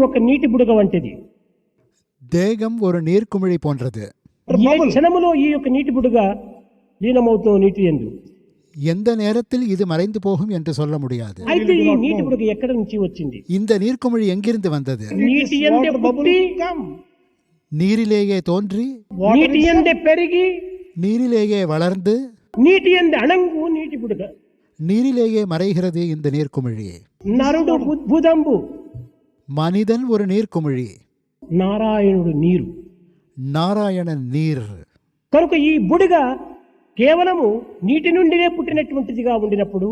ఒక నీటి బుడగ వంటిది. தேகம் ஒரு நீர்க்குமிழி போன்றது. ఏ క్షణములో ఈ యొక్క నీటి బుడగ లీనమవుతున్న నీటి యందు. எந்த நேரத்தில் இது மறைந்து போகும் என்று சொல்ல முடியாது. అయితే ఈ నీటి బుడగ ఎక్కడ నుంచి వచ్చింది? இந்த நீர்க்குமிழி எங்கிருந்து வந்தது? నీటి యందే పుట్టి, நீரிலேயே தோன்றி, నీటి యందే పెరిగి, நீரிலேயே வளர்ந்து, నీటి యందే అణంగు నీటి బుడగ. நீரிலேயே மறைகிறது இந்த நீர்க்குமிழி. నరుడు బుదంబు, மனிதன் ஒரு நீர்க்குமிழி, నారాయణుడు నీరు. நாராயணன் நீர். కనుక ఈ బుడగ కేవలము నీటి నుండినే పుట్టినటువంటిదిగా ఉండినప్పుడు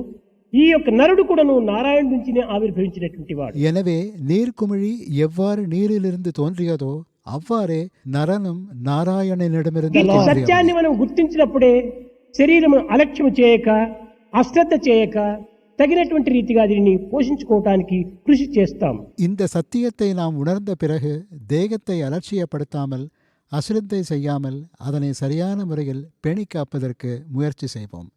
ఈ యొక్క నరుడు కూడాను నారాయణ నుంచినే ఆవిర్భవించినటువంటి వాడు. எனவே நீர்க்குமிழி எவ்வாறு நீரிலிருந்து தோன்றியதோ அவ்வாறே நரனும் நாராயணனிடமிருந்து ఈ தோன்றியவர். సత్యాన్ని మనం గుర్తించినప్పుడే శరీరము అలక్ష్యం చేయక, అశ్రద్ధ చేయక, తగినటువంటి రీతిగా దీనిని పోషించుకోవటానికి కృషి చేస్తాం. இந்த சத்தியத்தை நாம் உணர்ந்த பிறகு தேகத்தை அலட்சியப்படுத்தாமல், அசிரத்தை செய்யாமல், அதனை சரியான முறையில் பேணி காப்பதற்கு முயற்சி செய்வோம்.